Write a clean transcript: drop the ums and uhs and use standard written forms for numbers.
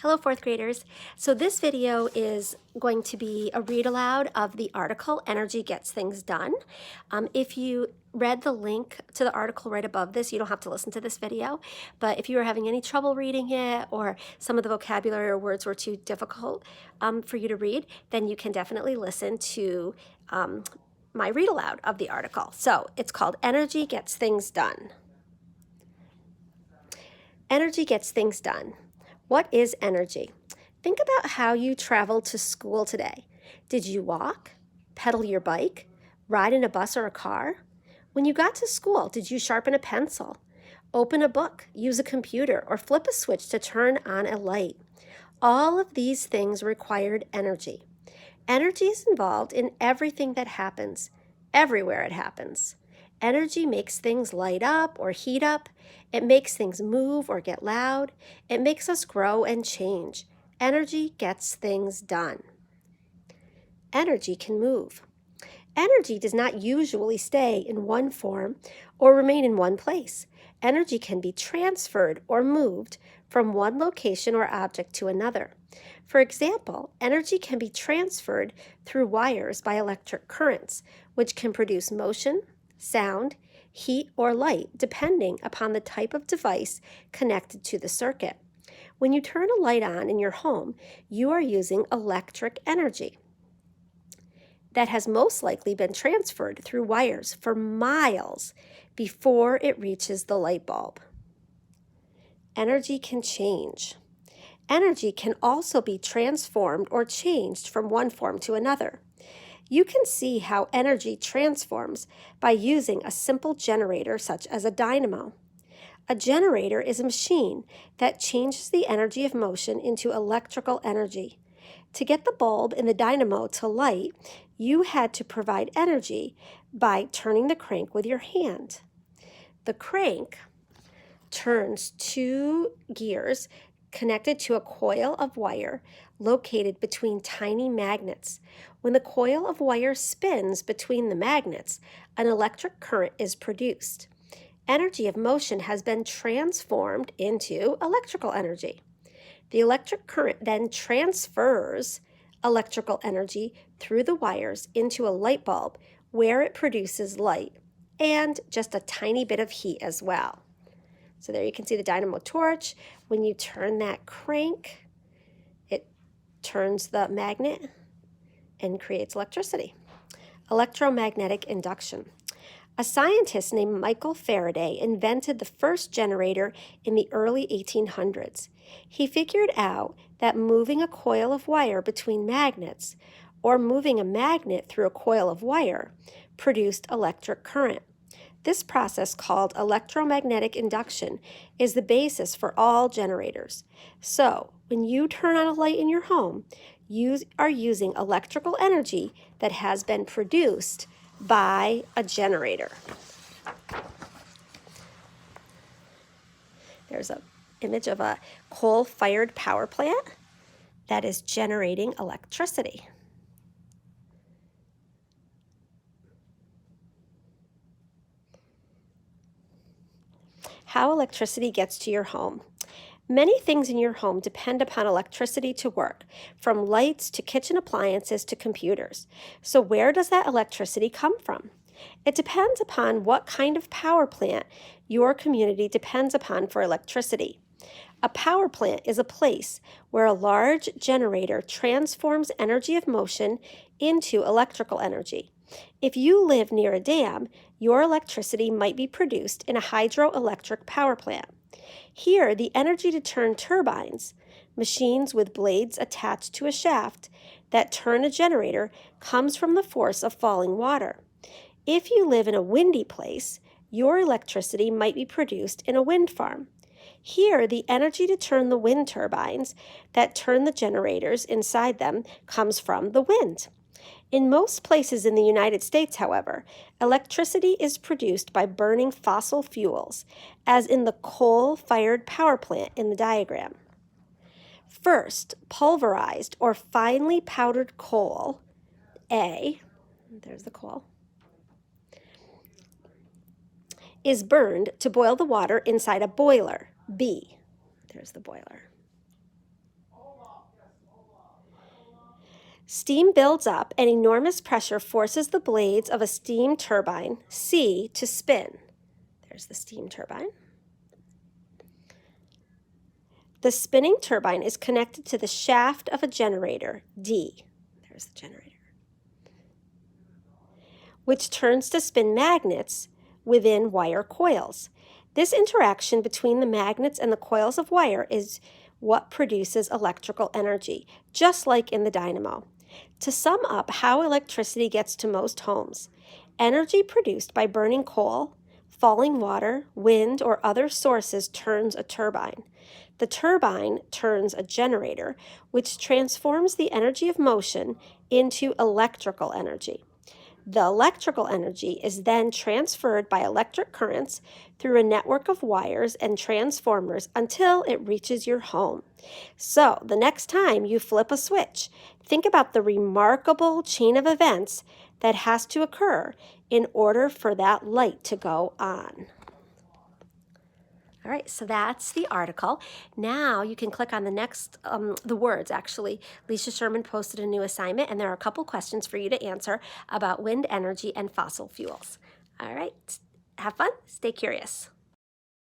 Hello, fourth graders. So this video is going to be a read aloud of the article, Energy Gets Things Done. If you read the link to the article right above this, you don't have to listen to this video. But if you were having any trouble reading it or some of the vocabulary or words were too difficult for you to read, then you can definitely listen to my read aloud of the article. So it's called Energy Gets Things Done. Energy gets things done. What is energy? Think about how you traveled to school today. Did you walk, pedal your bike, ride in a bus or a car? When you got to school, did you sharpen a pencil, open a book, use a computer, or flip a switch to turn on a light? All of these things required energy. Energy is involved in everything that happens, everywhere it happens. Energy makes things light up or heat up. It makes things move or get loud. It makes us grow and change. Energy gets things done. Energy can move. Energy does not usually stay in one form or remain in one place. Energy can be transferred or moved from one location or object to another. For example, energy can be transferred through wires by electric currents, which can produce motion, sound, heat, or light, depending upon the type of device connected to the circuit. When you turn a light on in your home, you are using electric energy that has most likely been transferred through wires for miles before it reaches the light bulb. Energy can change. Energy can also be transformed or changed from one form to another. You can see how energy transforms by using a simple generator such as a dynamo. A generator is a machine that changes the energy of motion into electrical energy. To get the bulb in the dynamo to light, you had to provide energy by turning the crank with your hand. The crank turns two gears connected to a coil of wire located between tiny magnets. When the coil of wire spins between the magnets, an electric current is produced. Energy of motion has been transformed into electrical energy. The electric current then transfers electrical energy through the wires into a light bulb where it produces light and just a tiny bit of heat as well. So there you can see the dynamo torch. When you turn that crank, it turns the magnet and creates electricity. Electromagnetic induction. A scientist named Michael Faraday invented the first generator in the early 1800s. He figured out that moving a coil of wire between magnets or moving a magnet through a coil of wire produced electric current. This process, called electromagnetic induction, is the basis for all generators. So, when you turn on a light in your home, you are using electrical energy that has been produced by a generator. There's an image of a coal-fired power plant that is generating electricity. How electricity gets to your home. Many things in your home depend upon electricity to work, from lights to kitchen appliances to computers. So where does that electricity come from? It depends upon what kind of power plant your community depends upon for electricity. A power plant is a place where a large generator transforms energy of motion into electrical energy. If you live near a dam, your electricity might be produced in a hydroelectric power plant. Here, the energy to turn turbines, machines with blades attached to a shaft that turn a generator, comes from the force of falling water. If you live in a windy place, your electricity might be produced in a wind farm. Here, the energy to turn the wind turbines that turn the generators inside them comes from the wind. In most places in the United States, however, electricity is produced by burning fossil fuels, as in the coal-fired power plant in the diagram. First, pulverized or finely powdered coal, A, there's the coal, is burned to boil the water inside a boiler, B, there's the boiler. Steam builds up and enormous pressure forces the blades of a steam turbine, C, to spin. There's the steam turbine. The spinning turbine is connected to the shaft of a generator, D. There's the generator. Which turns to spin magnets within wire coils. This interaction between the magnets and the coils of wire is what produces electrical energy, just like in the dynamo. To sum up how electricity gets to most homes, energy produced by burning coal, falling water, wind, or other sources turns a turbine. The turbine turns a generator, which transforms the energy of motion into electrical energy. The electrical energy is then transferred by electric currents through a network of wires and transformers until it reaches your home. So, the next time you flip a switch, think about the remarkable chain of events that has to occur in order for that light to go on. All right, so that's the article. Now you can click on the next, the words actually. Mrs Sherman posted a new assignment, and there are a couple questions for you to answer about wind energy and fossil fuels. All right, have fun, stay curious.